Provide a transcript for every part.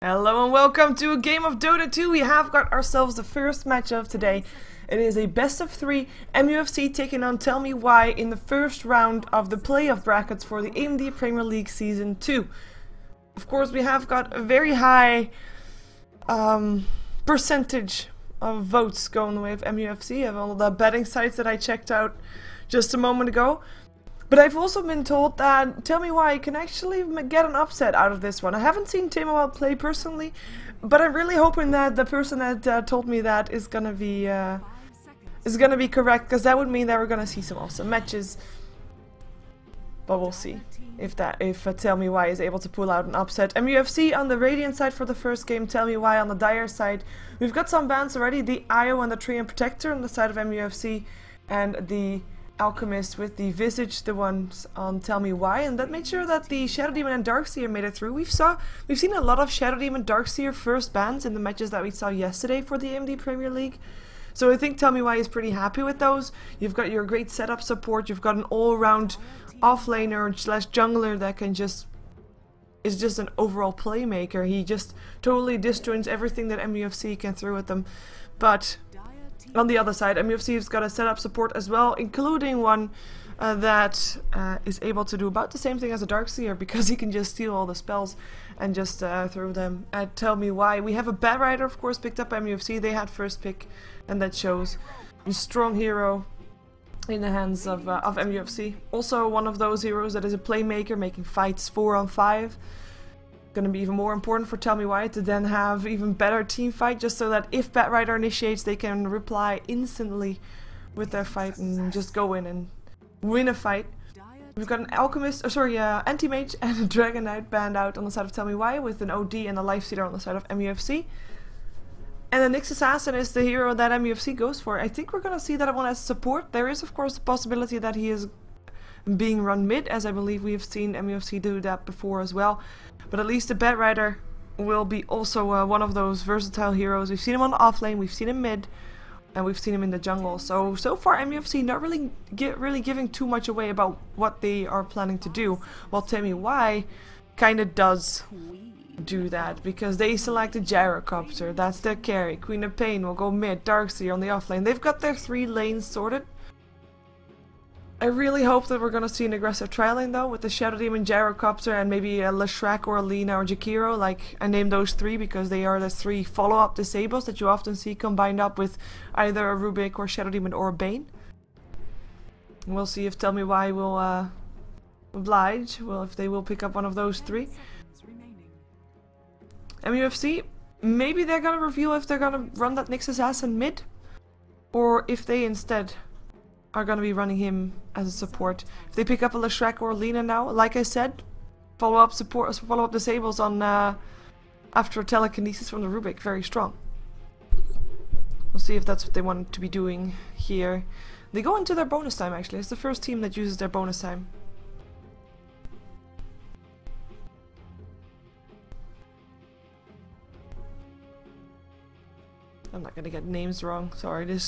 Hello and welcome to a game of Dota 2. We have got ourselves the first match of today. It is a best of 3 MUFC taking on Tell Me Why in the first round of the playoff brackets for the AMD Premier League Season 2. Of course, we have got a very high percentage of votes going with MUFC of all the betting sites that I checked out just a moment ago. But I've also been told that Tell Me Why can actually get an upset out of this one. I haven't seen Tell Me Why play personally, but I'm really hoping that the person that told me that is gonna be correct, because that would mean that we're gonna see some awesome matches. But we'll see if Tell Me Why is able to pull out an upset. MUFC on the Radiant side for the first game, Tell Me Why on the Dire side. We've got some bans already: the IO and the Tree and Protector on the side of MUFC, and the Alchemist with the Visage, the ones on Tell Me Why, and that made sure that the Shadow Demon and Darkseer made it through. We've seen a lot of Shadow Demon Darkseer first bans in the matches that we saw yesterday for the AMD Premier League. So I think Tell Me Why is pretty happy with those. You've got your great setup support, you've got an all-round offlaner slash jungler that is just an overall playmaker. He just totally disjoints everything that MUFC can throw at them. But on the other side, MUFC's got a setup support as well, including one that is able to do about the same thing as a Darkseer, because he can just steal all the spells and just throw them at Tell Me Why. We have a Bat Rider, of course, picked up by MUFC. They had first pick, and that shows a strong hero in the hands of MUFC. Also one of those heroes that is a playmaker, making fights 4 on 5. Going to be even more important for Tell Me Why to then have even better team fight, just so that if Bat Rider initiates, they can reply instantly with their fight and just go in and win a fight. We've got an Alchemist, Anti-Mage and a Dragon Knight banned out on the side of Tell Me Why, with an OD and a Lifestealer on the side of MUFC. And the Nyx Assassin is the hero that MUFC goes for. I think we're going to see that one as support. There is, of course, the possibility that he is being run mid, as I believe we have seen MUFC do that before as well. But at least the Bat Rider will be also one of those versatile heroes. We've seen him on the offlane, we've seen him mid, and we've seen him in the jungle. So far MUFC not really giving too much away about what they are planning to do, while Tell Me Why kinda does do that, because they selected Gyrocopter, that's their carry. Queen of Pain will go mid, Darkseer on the offlane. They've got their 3 lanes sorted. I really hope that we're going to see an aggressive tri lane though, with the Shadow Demon, Gyrocopter, and maybe a Leshrac or a Lina or Jakiro. Like, I named those 3 because they are the 3 follow-up disables that you often see combined up with either a Rubik or Shadow Demon or a Bane. And we'll see if Tell Me Why will oblige, if they will pick up one of those 3. MUFC, maybe they're going to reveal if they're going to run that Nyx Assassin mid, or if they instead are going to be running him as a support. If they pick up a Leshrac or a Lina now, like I said, follow-up disables on after telekinesis from the Rubik, very strong. We'll see if that's what they want to be doing here. They go into their bonus time actually. It's the first team that uses their bonus time. I'm not gonna get names wrong, sorry.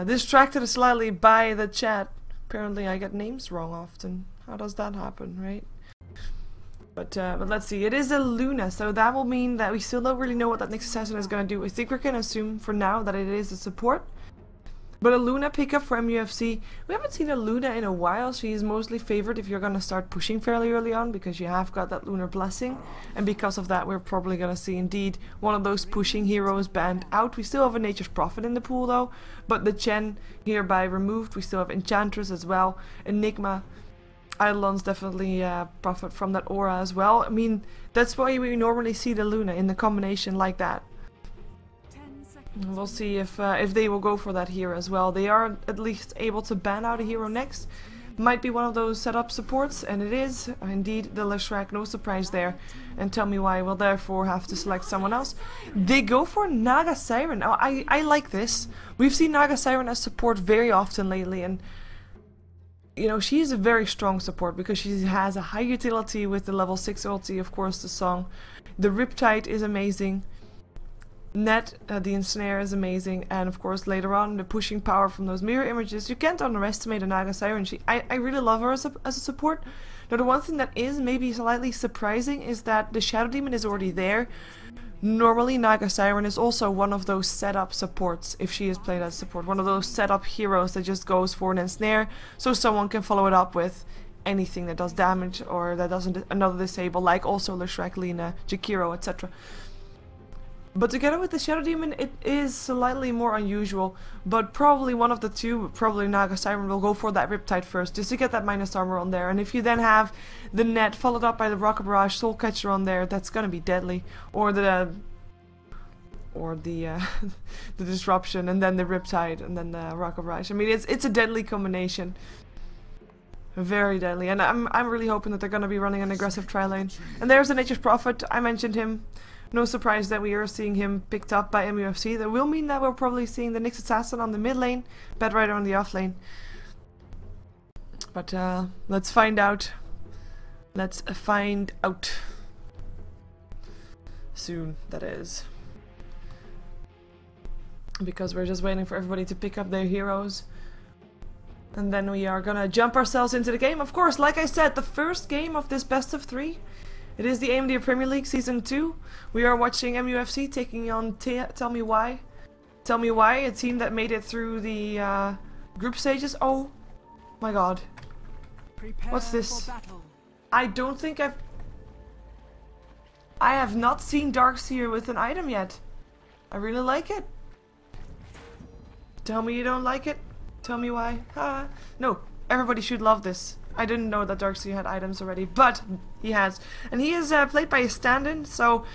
Distracted slightly by the chat. Apparently I get names wrong often. How does that happen, right? But let's see. It is a Luna, so that will mean that we still don't really know what that Nyx Assassin is going to do. I think we can assume for now that it is a support. But a Luna pickup for MUFC. We haven't seen a Luna in a while. She is mostly favored if you're going to start pushing fairly early on, because you have got that Lunar Blessing. And because of that, we're probably going to see indeed one of those pushing heroes banned out. We still have a Nature's Prophet in the pool though, but the Chen hereby removed. We still have Enchantress as well, Enigma. Eidolons definitely profit from that aura as well. I mean, that's why we normally see the Luna in the combination like that. We'll see if they will go for that here as well. They are at least able to ban out a hero next. Might be one of those setup supports, and it is indeed the Leshrac, no surprise there. And Tell Me Why will therefore have to select someone else. They go for Naga Siren. Oh, I like this. We've seen Naga Siren as support very often lately, and you know, she's a very strong support because she has a high utility with the level 6 ulti, of course, the song. The Riptide is amazing. net, the ensnare is amazing, and of course later on the pushing power from those mirror images. You can't underestimate a Naga Siren. I really love her as a support. Now the one thing that is maybe slightly surprising is that the Shadow Demon is already there. Normally Naga Siren is also one of those setup supports, if she is played as support. One of those setup heroes that just goes for an ensnare, so someone can follow it up with anything that does damage or that does another disable, like also Leshrac, Lina, Jakiro, etc. But together with the Shadow Demon, it is slightly more unusual, but probably one of the two, probably Naga Siren, will go for that Riptide first, just to get that minus armor on there. And if you then have the net followed up by the Rocket Barrage, Soul Catcher on there, that's gonna be deadly. Or the the Disruption, and then the Riptide, and then the Rocket Barrage. I mean, it's a deadly combination. Very deadly, and I'm really hoping that they're gonna be running an aggressive tri-lane. And there's the Nature's Prophet, I mentioned him. No surprise that we are seeing him picked up by MUFC. That will mean that we're probably seeing the Nyx Assassin on the mid lane, Bed Rider on the off lane. But let's find out. Let's find out. Soon, that is. Because we're just waiting for everybody to pick up their heroes. And then we are gonna jump ourselves into the game. Of course, like I said, the first game of this best of 3. It is the AMD Premier League Season 2. We are watching MUFC taking on Tell Me Why. Tell Me Why, a team that made it through the group stages. Oh my god. What's this? I don't think I have not seen Darkseer with an item yet. I really like it. Tell me you don't like it. Tell me why. Ha. No, everybody should love this. I didn't know that Darkseer had items already, but he has. And he is played by a stand-in, so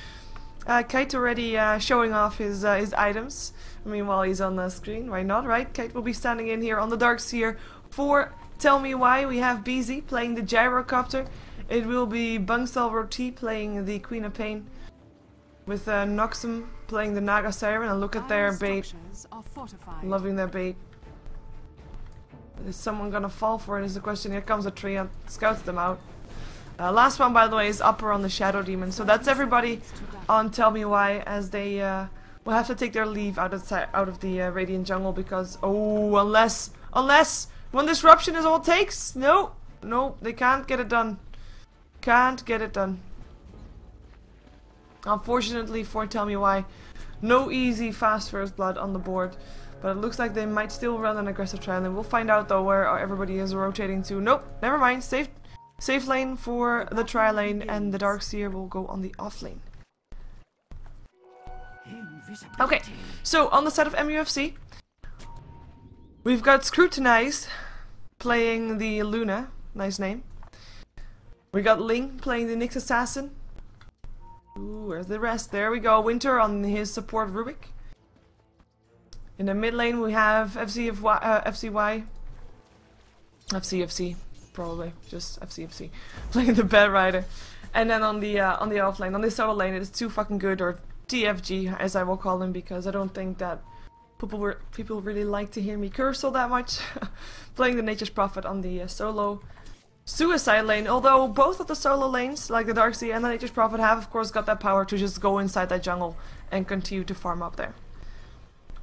Kite already showing off his items. I mean, while he's on the screen, why not, right? Kite will be standing in here on the Darkseer for Tell Me Why. We have BZ playing the Gyrocopter. It will be Bungstel Roti playing the Queen of Pain, with Noxum playing the Naga Siren. And look at their bait. Loving their bait. Is someone gonna fall for it is the question. Here comes a tree and scouts them out. Last one, by the way, is Upper on the Shadow Demon. So that's everybody on Tell Me Why, as they will have to take their leave out of the Radiant Jungle, because unless one disruption is all it takes. No, they can't get it done. Can't get it done. Unfortunately for Tell Me Why, no easy fast first blood on the board. But it looks like they might still run an aggressive trial, and we'll find out though where everybody is rotating to. Nope, never mind. Safe lane for the tri lane, and the Darkseer will go on the off lane. Okay, so on the side of MUFC, we've got Scrutinize playing the Luna, nice name. We got Ling playing the Nyx Assassin. Ooh, where's the rest? There we go. Winter on his support Rubik. In the mid lane we have FCY, probably just FCFC, playing the Bed Rider, and then on the off lane, on the solo lane, it is Too Fucking Good, or TFG as I will call him, because I don't think that people really like to hear me curse all that much. Playing the Nature's Prophet on the solo suicide lane, although both of the solo lanes, like the Darkseer and the Nature's Prophet, have of course got that power to just go inside that jungle and continue to farm up there.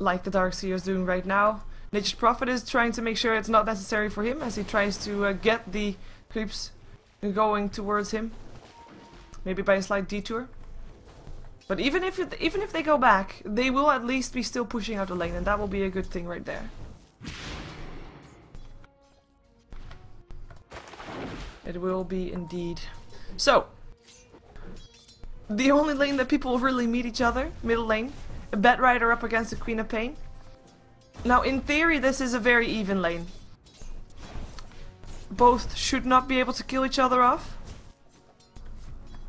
Like the Darkseer is doing right now. Nature's Prophet is trying to make sure it's not necessary for him, as he tries to get the creeps going towards him. Maybe by a slight detour. But even if they go back, they will at least be still pushing out the lane, and that will be a good thing right there. It will be indeed. So, the only lane that people really meet each other, middle lane. A Bed Rider up against the Queen of Pain. Now, in theory, this is a very even lane. Both should not be able to kill each other off.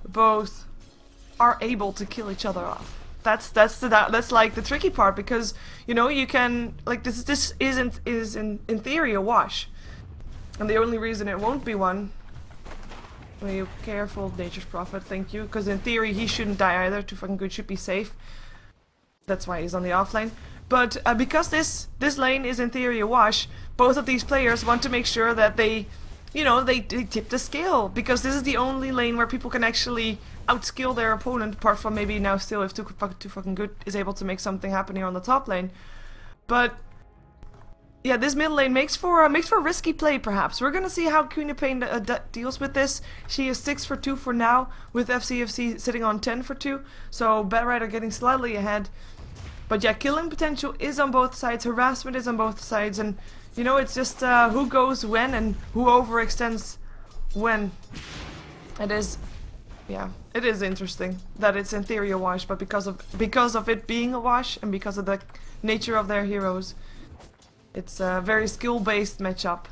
Both are able to kill each other off. That's like the tricky part, because you know you can, like, this is in theory a wash, and the only reason it won't be one. Are you careful, Nature's Prophet? Thank you, because in theory he shouldn't die either. Too Fucking Good should be safe. That's why he's on the off lane. But because this lane is in theory a wash, both of these players want to make sure that they you know, they tip the scale, because this is the only lane where people can actually outskill their opponent, apart from maybe now still if too fucking good is able to make something happen here on the top lane. But yeah, this middle lane makes for risky play, perhaps. We're gonna see how Queen of Pain deals with this. She is 6 for 2 for now, with FCFC sitting on 10 for 2, so Batrider getting slightly ahead. But yeah, killing potential is on both sides, harassment is on both sides, and you know, it's just who goes when and who overextends when. It is, yeah, it is interesting that it's in theory a wash, but because of it being a wash and because of the nature of their heroes, it's a very skill-based matchup.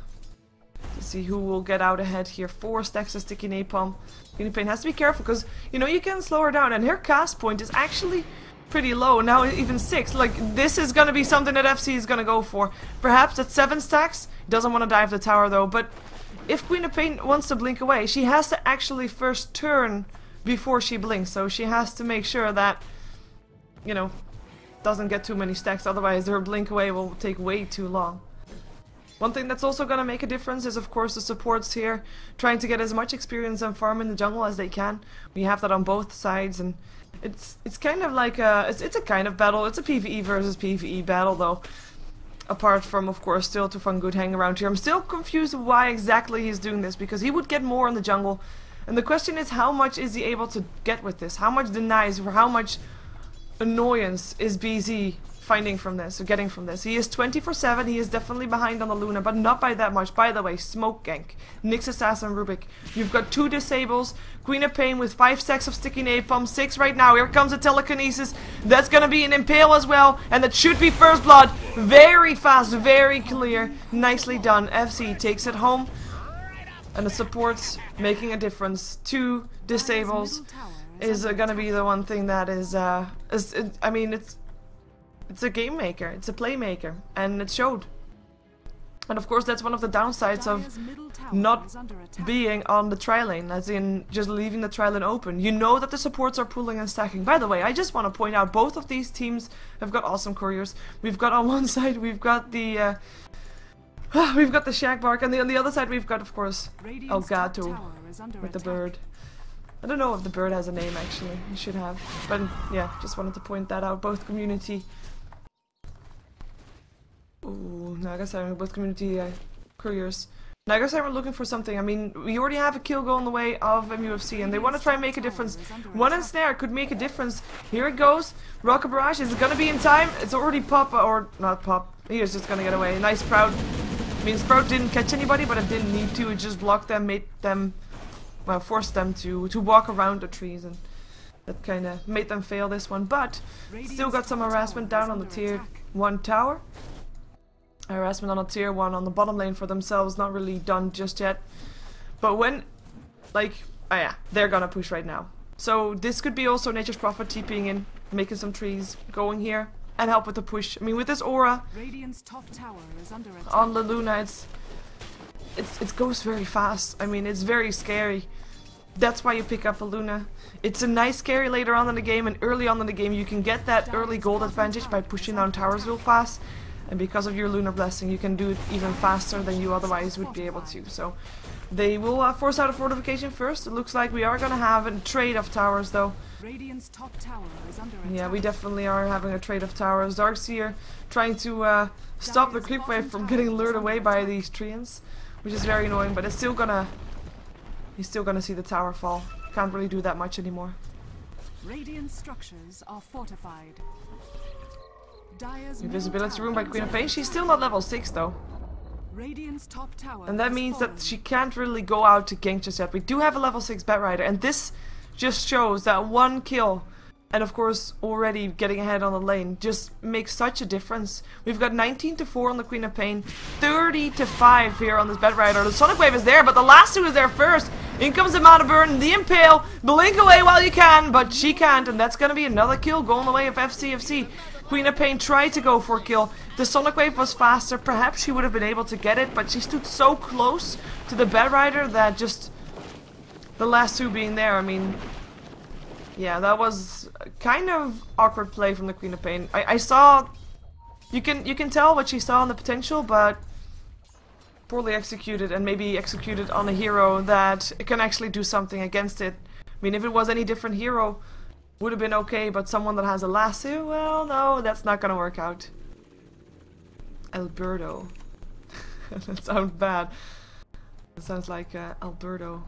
To see who will get out ahead here. 4 stacks of sticky napalm. Queen of Pain has to be careful because, you know, you can slow her down, and her cast point is actually pretty low, now even 6. Like, this is gonna be something that FC is gonna go for. Perhaps at 7 stacks, doesn't want to dive the tower though, but if Queen of Pain wants to blink away, she has to actually first turn before she blinks, so she has to make sure that, you know, doesn't get too many stacks, otherwise her blink away will take way too long. One thing that's also gonna make a difference is of course the supports here, trying to get as much experience and farm in the jungle as they can. We have that on both sides, and it's kind of like it's a kind of battle. It's a PvE versus PvE battle though. Apart from, of course, still too fun good hang around here. I'm still confused why exactly he's doing this, because he would get more in the jungle. And the question is, how much is he able to get with this? How much denies or how much annoyance is BZ finding from this, or getting from this? He is 24/7, he is definitely behind on the Luna, but not by that much. By the way, Smoke Gank, Nyx Assassin, Rubik. You've got 2 disables, Queen of Pain with 5 stacks of sticky napalm, 6 right now. Here comes a telekinesis. That's gonna be an impale as well, and that should be first blood. Very fast, very clear. Nicely done. FC takes it home, and the supports making a difference. 2 disables is gonna be the one thing that is I mean, it's a game maker, it's a playmaker, and it showed. And of course that's one of the downsides of not being on the tri lane, as in just leaving the tri lane open. You know that the supports are pulling and stacking. By the way, I just want to point out both of these teams have got awesome couriers. We've got on one side, we've got the Shagbark, and on the other side we've got, of course, Elgato with the bird. I don't know if the bird has a name actually, he should have. But yeah, just wanted to point that out. Both community. Ooh, Nagasiren, both community couriers. Nagasiren were looking for something. I mean, we already have a kill going the way of MUFC, and they want to try and make a difference. One ensnare could make a difference. Here it goes. Rocket Barrage, is it going to be in time? It's already Pop, or not Pop. He is just going to get away. Nice Sprout. I mean, Sprout didn't catch anybody, but it didn't need to. It just blocked them, made them, well, forced them to walk around the trees, and that kind of made them fail this one. But still got some harassment down on the tier 1 tower. Harassment on a tier 1 on the bottom lane for themselves, not really done just yet. But when, like, oh yeah, they're gonna push right now. So this could be also Nature's Prophet TPing in, making some trees, going here, and help with the push. I mean, with this aura on the Luna, it goes very fast. I mean, it's very scary. That's why you pick up a Luna. It's a nice carry later on in the game, and early on in the game you can get that early gold advantage by pushing down towers real fast. And because of your Lunar Blessing, you can do it even faster than you otherwise would be able to. So they will force out a fortification first. It looks like we are going to have a trade of towers, though. Yeah, we definitely are having a trade of towers. Darkseer trying to stop the creep wave from getting lured away by these treants, which is very annoying. But it's still gonna, he's still gonna see the tower fall. Can't really do that much anymore. Radiant structures are fortified. Invisibility room by Queen of Pain. She's still not level 6 though. And that means that she can't really go out to gank just yet. We do have a level 6 Batrider, and this just shows that 1 kill, and of course already getting ahead on the lane, just makes such a difference. We've got 19-4 on the Queen of Pain, 30-5 here on this Batrider. The Sonic Wave is there, but the last 2 is there first. In comes the Mana Burn, the Impale, blink away while you can, but she can't, and that's gonna be another kill going the way of FCFC. Queen of Pain tried to go for a kill. The Sonic Wave was faster. Perhaps she would have been able to get it, but she stood so close to the Batrider that just the last 2 being there, I mean, yeah, that was kind of awkward play from the Queen of Pain. I saw, you can tell what she saw in the potential, but poorly executed, and maybe executed on a hero that can actually do something against it. I mean, if it was any different hero, would have been okay, but someone that has a lasso, well, no, that's not gonna work out. Alberto. That sounds bad. It sounds like Alberto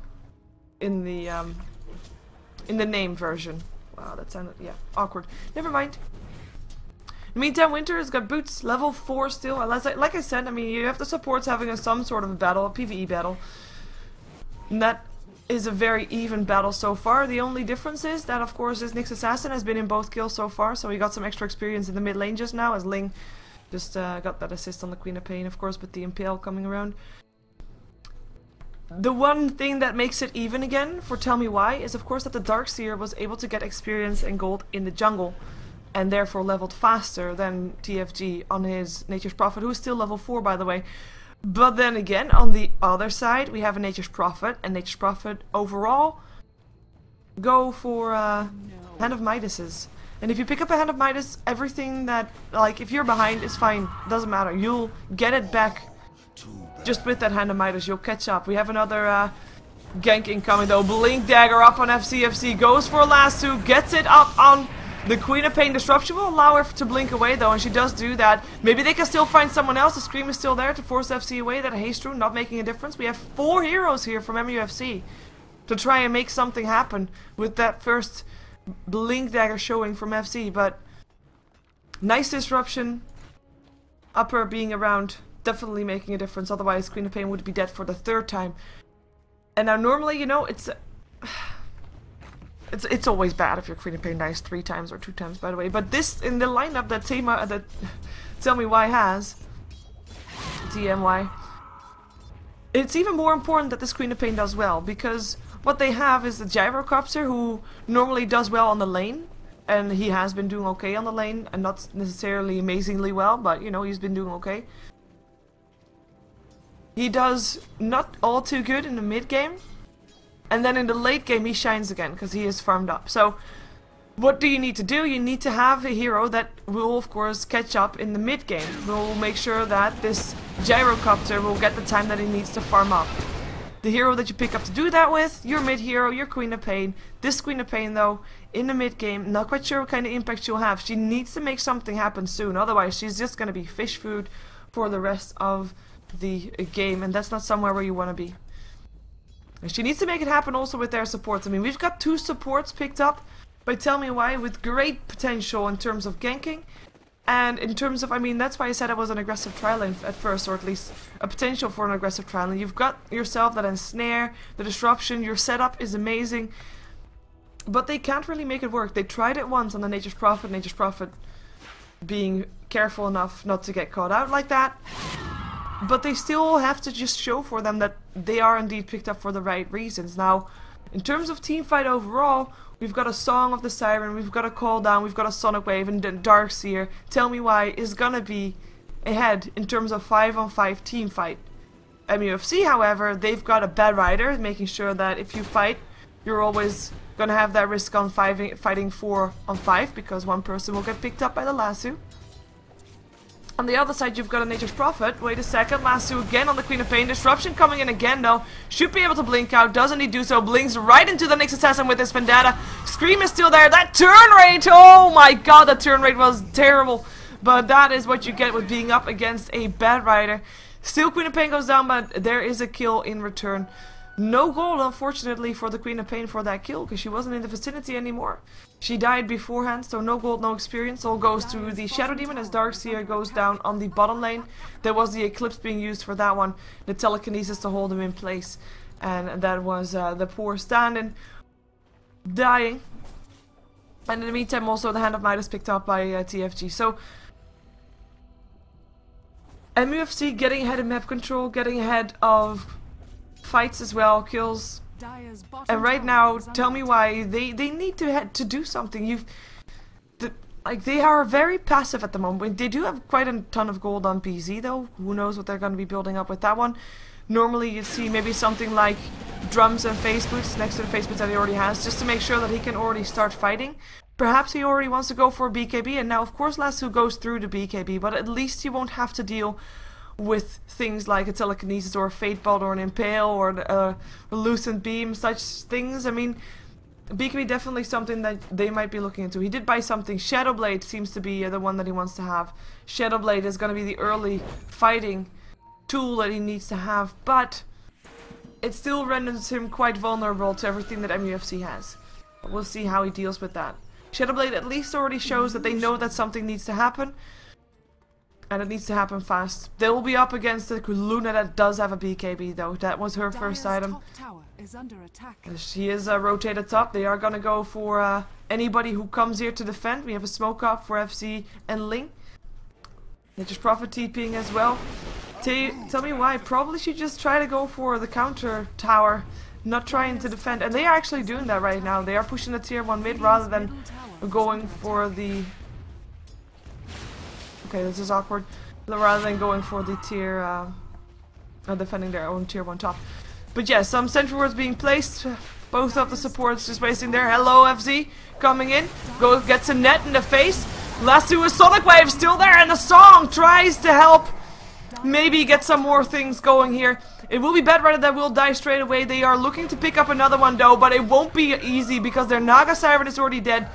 in the name version. Wow, that sounded, yeah, awkward. Never mind. In the meantime, Winter has got boots, level 4 still. Like I said, I mean, you have the supports having some sort of a battle, a PvE battle. And that is a very even battle so far. The only difference is that, of course, this Nyx Assassin has been in both kills so far, so he got some extra experience in the mid lane just now, as Ling just got that assist on the Queen of Pain, of course, with the Impale coming around. The one thing that makes it even again, for Tell Me Why, is of course that the Darkseer was able to get experience and gold in the jungle, and therefore leveled faster than TFG on his Nature's Prophet, who is still level 4 by the way. But then again, on the other side, we have a Nature's Prophet, and Nature's Prophet overall go for Hand of Midas's. And if you pick up a Hand of Midas, everything that, like, if you're behind, is fine, doesn't matter. You'll get it back just with that Hand of Midas, you'll catch up. We have another gank incoming though. Blink Dagger up on FCFC, goes for a lasso, gets it up on the Queen of Pain. Disruption will allow her to blink away though, and she does do that. Maybe they can still find someone else. The Scream is still there to force FC away. That haste rune not making a difference. We have 4 heroes here from MUFC to try and make something happen with that first Blink Dagger showing from FC, but nice disruption. Upper being around, definitely making a difference, otherwise Queen of Pain would be dead for the 3rd time. And now normally, you know, it's always bad if your Queen of Pain dies 3 times or 2 times, by the way, but this, in the lineup that Tell Me Why has, TMY, it's even more important that this Queen of Pain does well, because what they have is the Gyrocopter, who normally does well on the lane, and he has been doing okay on the lane, and not necessarily amazingly well, but you know, he's been doing okay. He does not all too good in the mid game, and then in the late game he shines again because he is farmed up. So what do you need to do? You need to have a hero that will of course catch up in the mid game. Will make sure that this Gyrocopter will get the time that he needs to farm up. The hero that you pick up to do that with, your mid hero, your Queen of Pain. This Queen of Pain though, in the mid game, not quite sure what kind of impact she'll have. She needs to make something happen soon, otherwise she's just gonna be fish food for the rest of the game, and that's not somewhere where you want to be. And she needs to make it happen also with their supports. I mean, we've got 2 supports picked up by Tell Me Why with great potential in terms of ganking, and in terms of, I mean, that's why I said it was an aggressive trial lane at first, or at least a potential for an aggressive trial lane. You've got yourself that ensnare, the disruption, your setup is amazing, but they can't really make it work. They tried it once on the Nature's Prophet being careful enough not to get caught out like that. But they still have to just show for them that they are indeed picked up for the right reasons. Now, in terms of teamfight overall, we've got a Song of the Siren, we've got a Call Down, we've got a Sonic Wave, and Darkseer. Tell Me Why is gonna be ahead in terms of 5-on-5 teamfight. MUFC, however, they've got a Bad Rider, making sure that if you fight, you're always gonna have that risk on fighting 4-on-5, because one person will get picked up by the lasso. On the other side, you've got a Nature's Prophet. Wait a second, lasso again on the Queen of Pain. Disruption coming in again, though. Should be able to blink out. Doesn't he do so? Blinks right into the Nyx Assassin with his Vendetta. Scream is still there. That turn rate! Oh my god, that turn rate was terrible. But that is what you get with being up against a Bad Rider. Still, Queen of Pain goes down, but there is a kill in return. No gold, unfortunately, for the Queen of Pain for that kill, because she wasn't in the vicinity anymore. She died beforehand, so no gold, no experience. All goes to the Shadow Demon as Darkseer goes down on the bottom lane. There was the Eclipse being used for that one. The telekinesis to hold him in place. And that was the poor stand-in dying. And in the meantime, also the Hand of Midas picked up by TFG. So, MUFC getting ahead of map control, getting ahead of fights as well, kills, and right now, Tell Me Why, they need to do something. Like, they are very passive at the moment. They do have quite a ton of gold on PZ though. Who knows what they're going to be building up with that one. Normally you'd see maybe something like drums and face boots next to the face boots that he already has, just to make sure that he can already start fighting. Perhaps he already wants to go for BKB, and now of course Lasso goes through the BKB, but at least you won't have to deal with things like a telekinesis or a fate bolt or an impale or a lucent beam, such things. I mean, BKB definitely something that they might be looking into. He did buy something. Shadowblade seems to be the one that he wants to have. Shadowblade is going to be the early fighting tool that he needs to have, but it still renders him quite vulnerable to everything that MUFC has. But we'll see how he deals with that. Shadowblade at least already shows that they know that something needs to happen. And it needs to happen fast. They will be up against the Luna that does have a BKB though. That was her first item. Top tower is under attack. She is rotated top. They are gonna go for anybody who comes here to defend. We have a smoke up for FC and Ling. Nature's Prophet TPing as well. Tell me why. Probably should just try to go for the counter tower, not trying to defend. And they are actually doing that right now. They are pushing the tier 1 mid rather than going for the... Okay, this is awkward. Rather than going for the tier... defending their own tier 1 top. But yeah, some sentry wards being placed. Both of the supports just wasting there. Hello, FZ. Coming in. Gets a net in the face. Last two is Sonic Wave still there. And the song tries to help maybe get some more things going here. It will be Bedrider that will die straight away. They are looking to pick up another one though, but it won't be easy because their Naga Siren is already dead.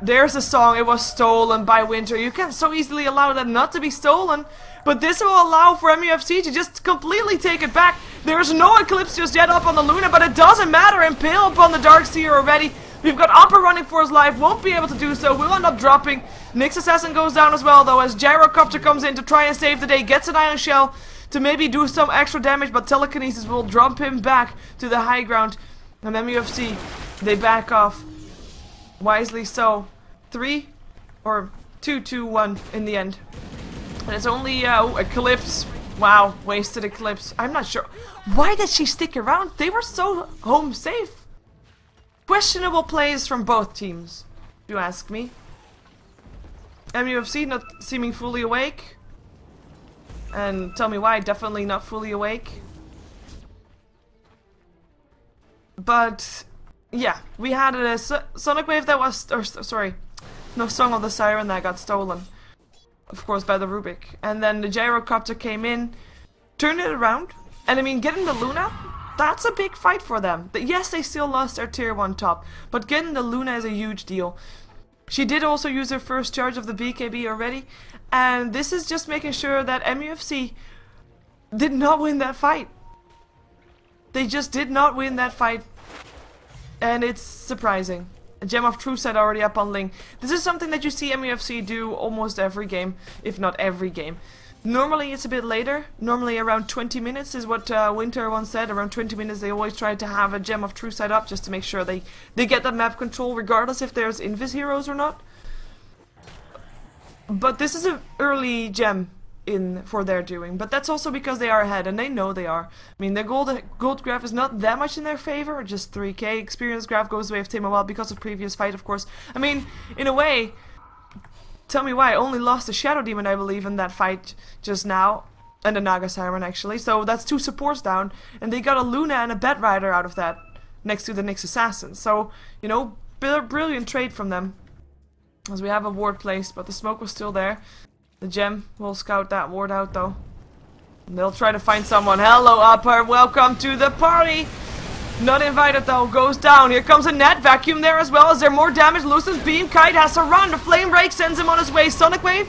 There's a song. It was stolen by Winter. You can so easily allow that not to be stolen, but this will allow for MUFC to just completely take it back. There's no Eclipse just yet up on the Luna, but it doesn't matter. Impale upon the Darkseer already. We've got Upper running for his life. Won't be able to do so. Will end up dropping. Nyx Assassin goes down as well though as Gyrocopter comes in to try and save the day. Gets an Ion Shell to maybe do some extra damage, but Telekinesis will drop him back to the high ground. And MUFC, they back off. Wisely so. 3 or 2, 2, 1 in the end. And it's only Eclipse. Wow, wasted Eclipse. I'm not sure. Why did she stick around? They were so home safe. Questionable plays from both teams, if you ask me. MUFC not seeming fully awake. And tell me why, definitely not fully awake. But yeah, we had a Sonic Wave that was, sorry, no, Song of the Siren that got stolen. Of course by the Rubik. And then the Gyrocopter came in, turned it around. And I mean, getting the Luna, that's a big fight for them. Yes, they still lost their tier 1 top, but getting the Luna is a huge deal. She did also use her first charge of the BKB already, and this is just making sure that MUFC did not win that fight. They just did not win that fight, and it's surprising. A Gem of True Sight already up on Ling. This is something that you see MUFC do almost every game, if not every game. Normally it's a bit later. Normally around 20 minutes is what Winter once said. Around 20 minutes they always try to have a Gem of True Sight up just to make sure they get that map control regardless if there's Invis heroes or not. But this is an early gem in for their doing. But that's also because they are ahead and they know they are. I mean, their gold graph is not that much in their favor. Just 3k. Experience graph goes away of Tim well because of previous fight, of course. I mean, in a way... Tell me why, I only lost the Shadow Demon, I believe, in that fight just now. And the Naga Siren, actually. So that's 2 supports down. And they got a Luna and a Bedrider out of that. Next to the Nyx Assassin. So, you know, brilliant trade from them. As we have a ward placed, but the smoke was still there. The gem will scout that ward out, though. And they'll try to find someone. Hello, Upper. Welcome to the party. Not invited though, goes down. Here comes a net vacuum there as well. Is there more damage? Lucent Beam, Kite has to run. The Flame Break sends him on his way. Sonic Wave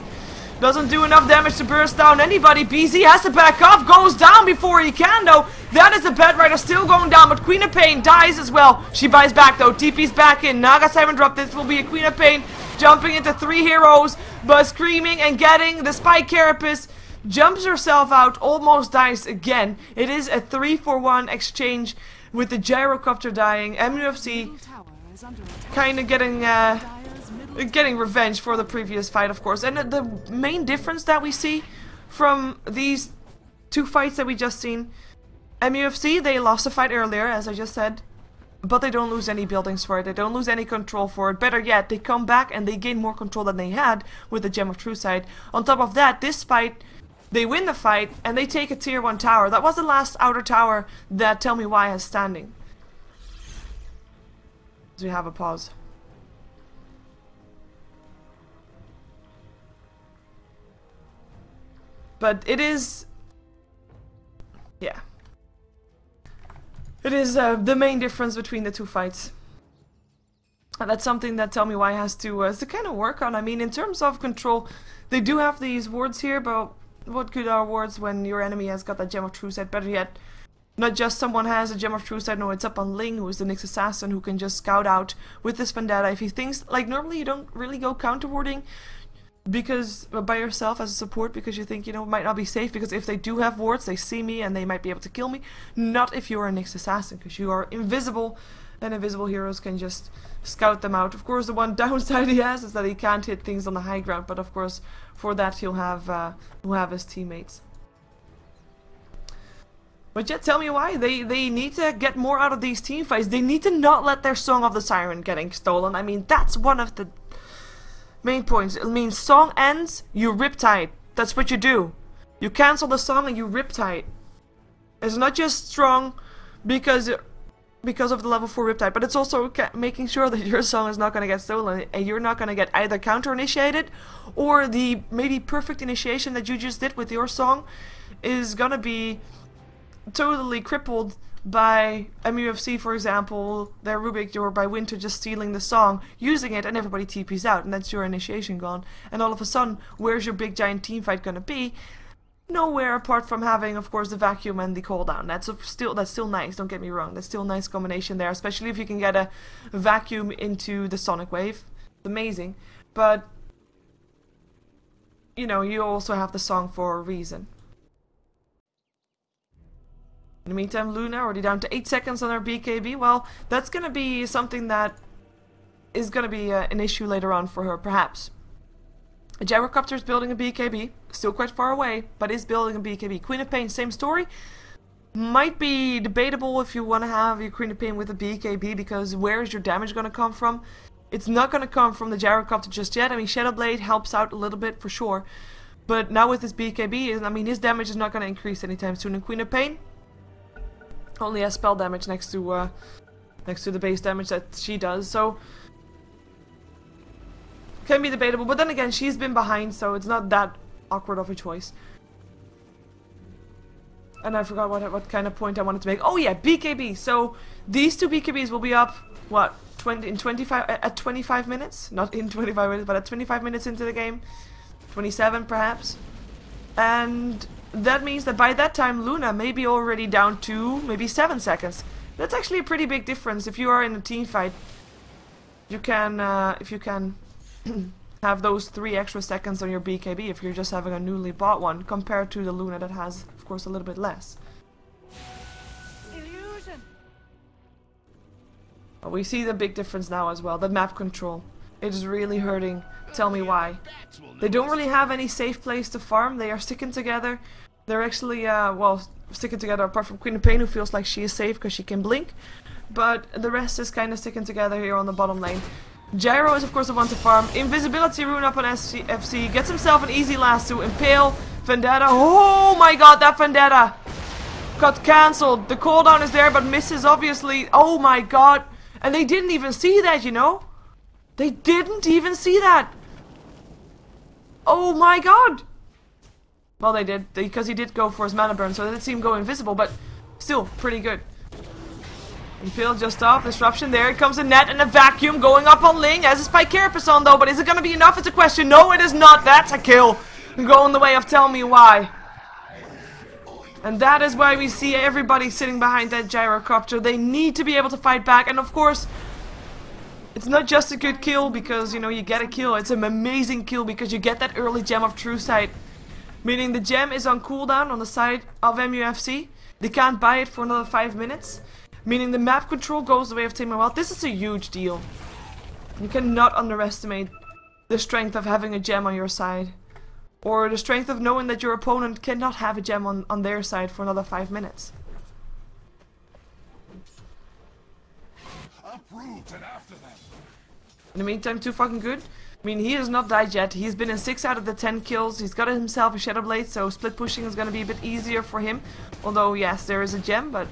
doesn't do enough damage to burst down anybody. BZ has to back off, goes down before he can though. That is a Bedrider still going down, but Queen of Pain dies as well. She buys back though, TP's back in. Naga Siren drop, this will be a Queen of Pain jumping into 3 heroes, but screaming and getting the Spike Carapace. Jumps herself out, almost dies again. It is a 3-for-1 exchange. With the Gyrocopter dying, MUFC kind of getting revenge for the previous fight, of course. And the main difference that we see from these 2 fights that we just seen, MUFC, they lost a fight earlier, as I just said, but they don't lose any buildings for it. They don't lose any control for it. Better yet, they come back and they gain more control than they had with the Gem of True Sight. On top of that, this fight... They win the fight, and they take a tier 1 tower. That was the last outer tower that Tell Me Why has standing. So we have a pause. But it is Yeah. It is the main difference between the two fights. And that's something that Tell Me Why has to kind of work on. I mean, in terms of control, they do have these wards here, but what good are wards when your enemy has got that Gem of True Sight? Better yet, not just someone has a Gem of True Sight, no, it's up on Ling, who is the Nyx Assassin, who can just scout out with this Vendetta. If he thinks, like, normally you don't really go counter warding because by yourself as a support, because you think, you know, it might not be safe, because if they do have wards, they see me and they might be able to kill me. Not if you're a Nyx Assassin, because you are invisible, and invisible heroes can just scout them out. Of course, the one downside he has is that he can't hit things on the high ground, but of course, for that he'll have his teammates. But yeah, Tell Me Why. They need to get more out of these team fights. They need to not let their Song of the Siren getting stolen. I mean, that's one of the main points. I mean, song ends, you riptide. That's what you do. You cancel the song and you riptide. It's not just strong because of the level 4 riptide, but it's also making sure that your song is not going to get stolen and you're not going to get either counter initiated, or the maybe perfect initiation that you just did with your song is going to be totally crippled by MUFC, for example, their Rubik, or by Winter just stealing the song, using it, and everybody TPs out, and that's your initiation gone. And all of a sudden, where's your big giant team fight gonna be? Nowhere, apart from having, of course, the vacuum and the cooldown. That's still nice, don't get me wrong. That's still a nice combination there, especially if you can get a vacuum into the Sonic Wave. It's amazing. But, you know, you also have the song for a reason. In the meantime, Luna already down to 8 seconds on her BKB. Well, that's going to be something that is going to be an issue later on for her, perhaps. A Gyrocopter is building a BKB. Still quite far away, but is building a BKB. Queen of Pain, same story. Might be debatable if you want to have your Queen of Pain with a BKB, because where is your damage going to come from? It's not going to come from the Gyrocopter just yet. I mean, Shadow Blade helps out a little bit for sure. But now with his BKB, I mean, his damage is not going to increase anytime soon. And Queen of Pain only has spell damage next to the base damage that she does, so can be debatable. But then again, she's been behind, so it's not that awkward of a choice. And I forgot what kind of point I wanted to make. Oh yeah, BKB. So these two BKBs will be up what, at 25 minutes? Not in 25 minutes, but at 25 minutes into the game. 27 perhaps. And that means that by that time Luna may be already down to maybe 7 seconds. That's actually a pretty big difference. If you are in a team fight, you can, if you can have those 3 extra seconds on your BKB if you're just having a newly bought one, compared to the Luna that has, of course, a little bit less. Illusion. We see the big difference now as well, the map control. It is really hurting. Tell Me Why. They don't really have any safe place to farm. They are sticking together. They're actually, well, sticking together apart from Queen of Pain, who feels like she is safe because she can blink. But the rest is kind of sticking together here on the bottom lane. Gyro is, of course, the one to farm. Invisibility rune up on FC. Gets himself an easy lasso. Impale. Vendetta. Oh my god, that Vendetta got cancelled. The cooldown is there, but misses, obviously. Oh my god. And they didn't even see that, you know? They didn't even see that. Oh my god. Well, they did, because he did go for his mana burn, so they did see him go invisible, but still pretty good. Impale just off. Disruption there. It comes a net and a vacuum going up on Ling. Has a Spike Carapace on though, but is it going to be enough? It's a question. No, it is not. That's a kill. Going the way of Tell Me Why. And that is why we see everybody sitting behind that Gyrocopter. They need to be able to fight back, and of course, it's not just a good kill because, you know, you get a kill. It's an amazing kill because you get that early Gem of True Sight. Meaning the gem is on cooldown on the side of MUFC. They can't buy it for another 5 minutes. Meaning the map control goes the way of Tell Me Why. This is a huge deal. You cannot underestimate the strength of having a gem on your side. Or the strength of knowing that your opponent cannot have a gem on their side for another 5 minutes. Uproot and after them. In the meantime, too fucking good. I mean, he has not died yet. He's been in 6 out of the 10 kills. He's got himself a Shadow Blade, so split pushing is going to be a bit easier for him. Although, yes, there is a gem, but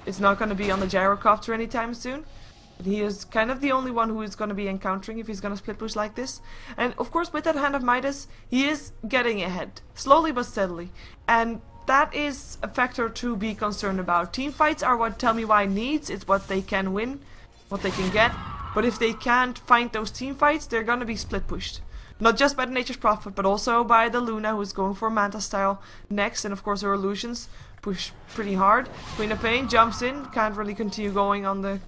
it's not going to be on the Gyrocopter anytime soon. But he is kind of the only one who is going to be encountering if he's going to split push like this. And, of course, with that Hand of Midas, he is getting ahead. Slowly but steadily. And that is a factor to be concerned about. Team fights are what Tell Me Why needs. It's what they can win, what they can get. But if they can't find those team fights, they're gonna be split pushed. Not just by the Nature's Prophet, but also by the Luna, who's going for Manta style next. And of course her illusions push pretty hard. Queen of Pain jumps in. Can't really continue going on the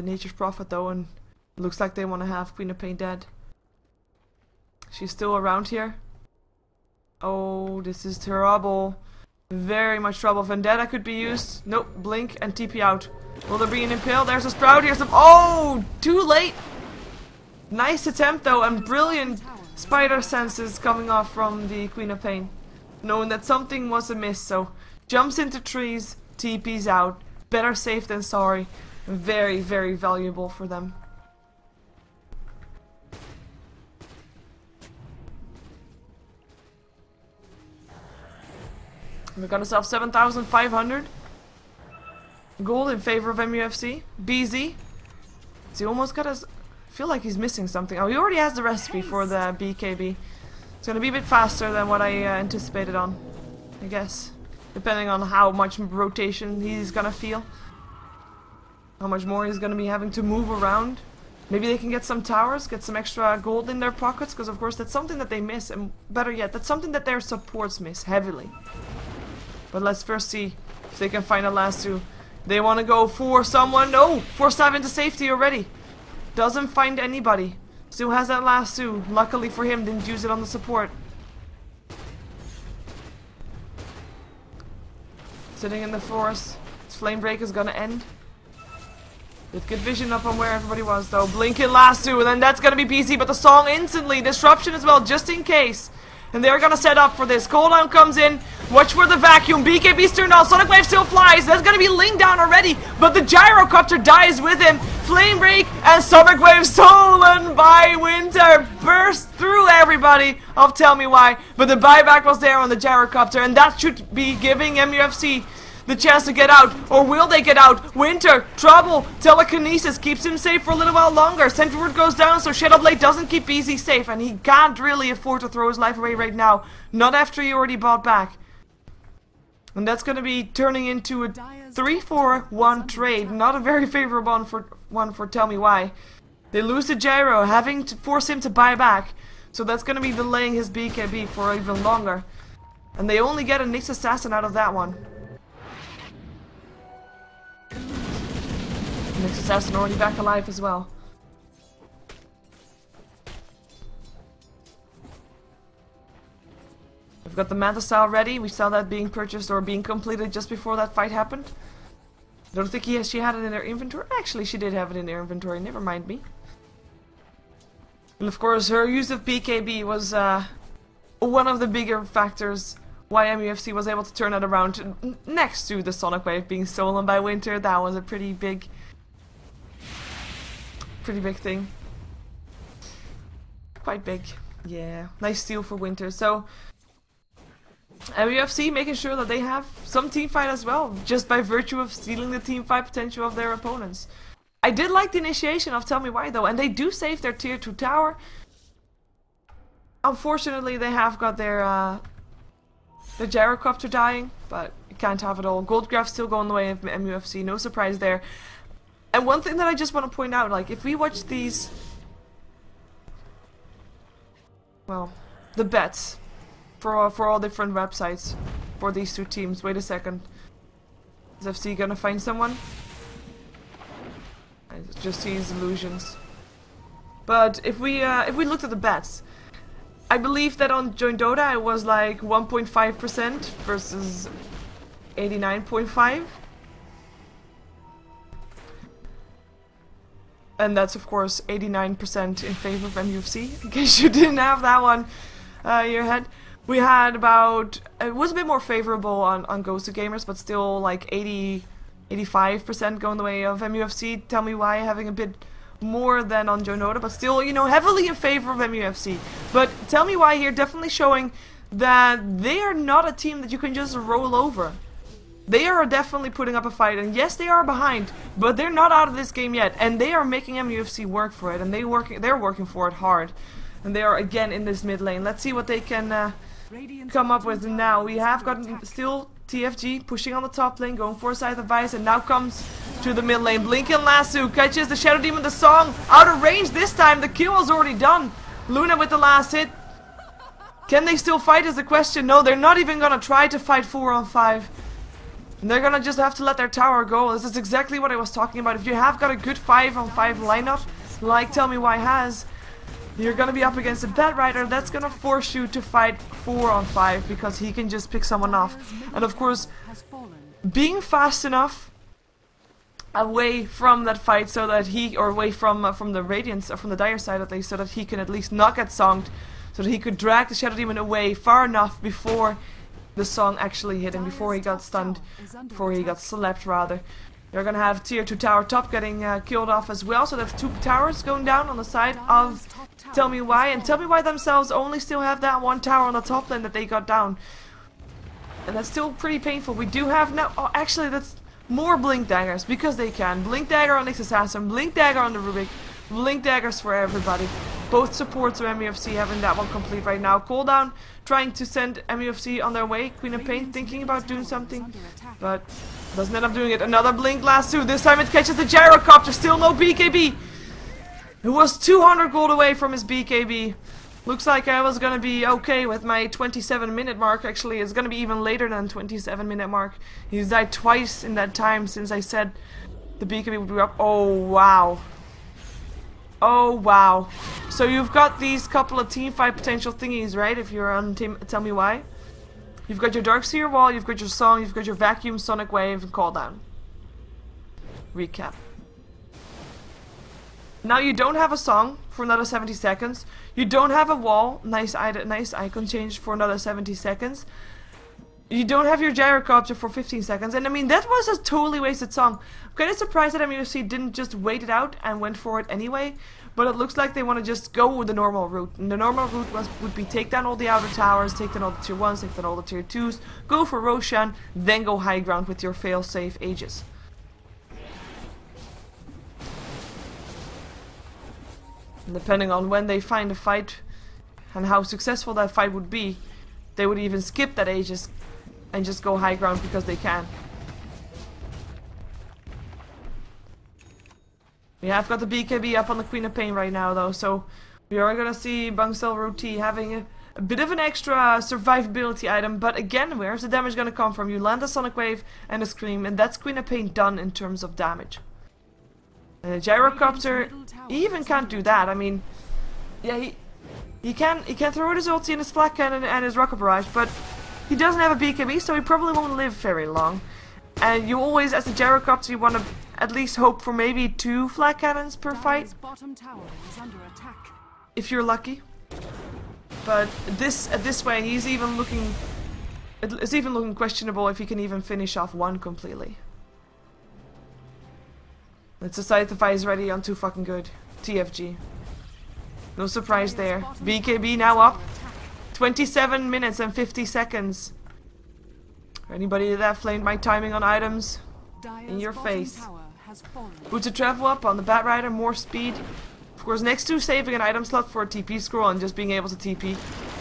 Nature's Prophet though. And it looks like they want to have Queen of Pain dead. She's still around here. Oh, this is terrible. Very much trouble. Vendetta could be used. Nope. Blink and TP out. Will there be an impale? There's a Sprout. Here's some. Oh! Too late! Nice attempt though, and brilliant spider senses coming off from the Queen of Pain. Knowing that something was amiss, so jumps into trees, TP's out. Better safe than sorry. Very, very valuable for them. We got ourselves 7,500 gold in favor of MUFC. BZ. He almost got us. Feel like he's missing something. Oh, he already has the recipe for the BKB. It's gonna be a bit faster than what I anticipated on, I guess. Depending on how much rotation he's gonna feel. How much more he's gonna be having to move around. Maybe they can get some towers, get some extra gold in their pockets, because of course that's something that they miss, and better yet, that's something that their supports miss heavily. But let's first see if they can find a lasso. They want to go for someone. No! Forced dive into safety already. Doesn't find anybody. Still has that lasso. Luckily for him, didn't use it on the support. Sitting in the forest. His flame break is gonna end. With good vision up on where everybody was though. Blinking lasso, and then that's gonna be PC, but the song instantly. Disruption as well, just in case. And they're gonna set up for this. Cooldown comes in. Watch for the vacuum. BKB's turned on. Sonic Wave still flies. That's gonna be Ling down already. But the Gyrocopter dies with him. Flame Break and Sonic Wave stolen by Winter. Burst through everybody of Tell Me Why. But the buyback was there on the Gyrocopter. And that should be giving MUFC the chance to get out. Or will they get out? Winter, trouble, telekinesis keeps him safe for a little while longer. Sentry goes down, so Shadowblade doesn't keep BZ safe, and he can't really afford to throw his life away right now. Not after he already bought back. And that's going to be turning into a 3-4-1 trade. Not a very favorable one for Tell Me Why. They lose the Gyro, having to force him to buy back. So that's going to be delaying his BKB for even longer. And they only get a Nyx Assassin out of that one. Nyx Assassin already back alive as well. We've got the Manta style ready. We saw that being purchased or being completed just before that fight happened. I don't think she had it in her inventory. Actually, she did have it in her inventory. Never mind me. And of course, her use of BKB was one of the bigger factors why MUFC was able to turn it around. Next to the Sonic Wave being stolen by Winter, that was a pretty big thing. Quite big. Yeah, nice steal for Winter. So MUFC making sure that they have some team fight as well, just by virtue of stealing the team fight potential of their opponents. I did like the initiation of Tell Me Why though, and they do save their tier 2 tower. Unfortunately, they have got their Gyrocopter dying, but you can't have it all. Goldgraph still going the way of MUFC, no surprise there. And one thing that I just want to point out, like, if we watch these, well, the bets for all different websites for these two teams. Wait a second. Is FC gonna find someone? I just see his illusions. But if we looked at the bets, I believe that on Join Dota it was like 1.5% versus 89.5%. And that's of course 89% in favor of MUFC, in case you didn't have that one in your head. We had about, it was a bit more favorable on Ghost of Gamers, but still like 85% going the way of MUFC. Tell Me Why having a bit more than on Join Dota, but still, you know, heavily in favor of MUFC. But Tell Me Why here definitely showing that they are not a team that you can just roll over. They are definitely putting up a fight, and yes, they are behind, but they're not out of this game yet, and they are making MUFC work for it, and they're working for it hard, and they are again in this mid lane. Let's see what they can come up with now. We have got still TFG pushing on the top lane, going for a side advice, and now comes to the mid lane. Blinking Lasso catches the Shadow Demon, the song out of range this time. The kill is already done. Luna with the last hit. Can they still fight is the question. No, they're not even gonna try to fight 4 on 5. And they're gonna just have to let their tower go. This is exactly what I was talking about. If you have got a good 5 on 5 lineup, like Tell Me Why has, you're gonna be up against a Bat Rider that's gonna force you to fight 4 on 5 because he can just pick someone off. And of course, being fast enough away from that fight so that he, or away from the Radiance, or from the Dire side at least, so that he can at least not get songed, so that he could drag the Shadow Demon away far enough before the song actually hit him, before he got stunned, before he got slapped rather. You're gonna have tier 2 tower top getting killed off as well, so that's 2 towers going down on the side of Tell Me Why, and Tell Me Why themselves only still have that 1 tower on the top lane that they got down. And that's still pretty painful. We do have now, oh actually that's more Blink Daggers, because they can. Blink Dagger on Nyx Assassin, Blink Dagger on the Rubik, Blink Daggers for everybody. Both supports of MUFC having that one complete right now. Cooldown trying to send MUFC on their way. Queen of Pain thinking about doing something, but doesn't end up doing it. Another Blink Lasso. This time it catches the Gyrocopter. Still no BKB. It was 200 gold away from his BKB. Looks like I was gonna be okay with my 27-minute mark. Actually, it's gonna be even later than 27-minute mark. He's died twice in that time since I said the BKB would be up. Oh wow. Oh wow. So you've got these couple of teamfight potential thingies, right? If you're on team, Tell Me Why. You've got your Darkseer Wall, you've got your Song, you've got your Vacuum, Sonic Wave, and Call Down. Recap. Now you don't have a Song for another 70 seconds. You don't have a Wall, nice icon change for another 70 seconds. You don't have your Gyrocopter for 15 seconds. And I mean, that was a totally wasted Song. I'm kind of surprised that MUFC didn't just wait it out and went for it anyway. But it looks like they want to just go with the normal route. And the normal route would be take down all the outer towers, take down all the tier 1s, take down all the tier 2s, go for Roshan, then go high ground with your fail-safe Aegis. And depending on when they find a fight and how successful that fight would be, they would even skip that Aegis and just go high ground because they can. We have got the BKB up on the Queen of Pain right now though, so we are gonna see Bangsel Roti having a bit of an extra survivability item, but again, where's the damage gonna come from? You land a Sonic Wave and a Scream, and that's Queen of Pain done in terms of damage. And the Gyrocopter even can't do that. I mean, yeah, he can throw out his ulti and his Flak Cannon and his Rocket Barrage, but he doesn't have a BKB, so he probably won't live very long. And you always, as a Gyrocopter, you want to at least hope for maybe 2 Flak Cannons per fight, if you're lucky. But this way, he's even looking. It's even looking questionable if he can even finish off 1 completely. Let's decide the fight is ready on too fucking good. TFG. No surprise there. BKB now up. 27 minutes and 50 seconds. Anybody that flamed my timing on items? In your face. Boots of Travel up on the Bat Rider, more speed. Of course, next to saving an item slot for a TP scroll and just being able to TP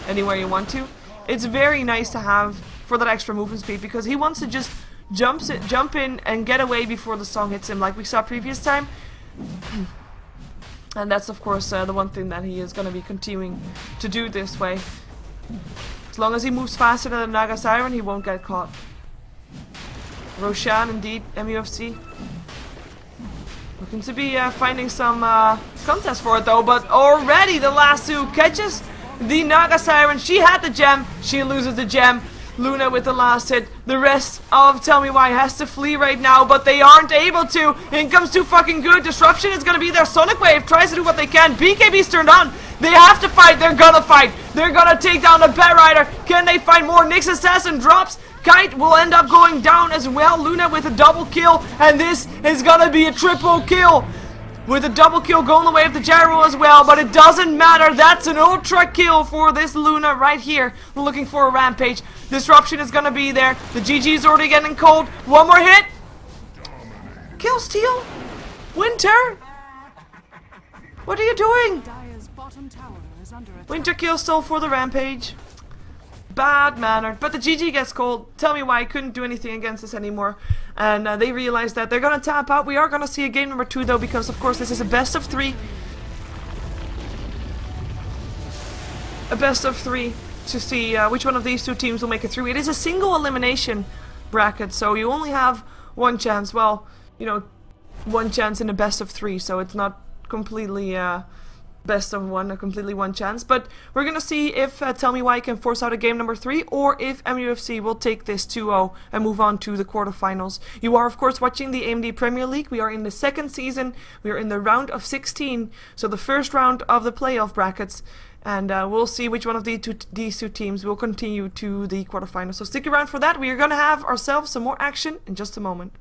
anywhere you want to. It's very nice to have for that extra movement speed, because he wants to just jump in and get away before the Song hits him, like we saw previous time. And that's of course the one thing that he is going to be continuing to do this way. As long as he moves faster than the Naga Siren, he won't get caught. Roshan, indeed, MUFC. Looking to be finding some contest for it though, but already the Lasso catches the Naga Siren. She had the gem, she loses the gem. Luna with the last hit. The rest of Tell Me Why has to flee right now, but they aren't able to. In comes Too Fucking Good. Disruption is going to be there. Sonic Wave tries to do what they can. BKB's turned on. They have to fight. They're gonna fight. They're gonna take down the Bat Rider. Can they find more? Nyx Assassin drops. Kite will end up going down as well. Luna with a double kill, and this is gonna be a triple kill. With a double kill going the way of the Gyro as well, but it doesn't matter. That's an ultra kill for this Luna right here. We're looking for a Rampage. Disruption is gonna be there. The GG is already getting cold. One more hit. Kill steal. Winter. What are you doing? Winter kill still for the Rampage. bad-mannered. But the GG gets called. Tell me why. I couldn't do anything against this anymore. And they realize that they're going to tap out. We are going to see a game number 2 though, because of course this is a best of 3. A best of 3 to see which one of these 2 teams will make it through. It is a single elimination bracket, so you only have one chance. Well, you know, one chance in a best of 3, so it's not completely best of 1, a completely one chance. But we're gonna see if Tell Me Why can force out a game number 3, or if MUFC will take this 2-0 and move on to the quarterfinals. You are of course watching the AMD Premier League. We are in the 2nd season. We are in the round of 16, so the first round of the playoff brackets. And we'll see which one of these two teams will continue to the quarterfinals. So stick around for that. We are gonna have ourselves some more action in just a moment.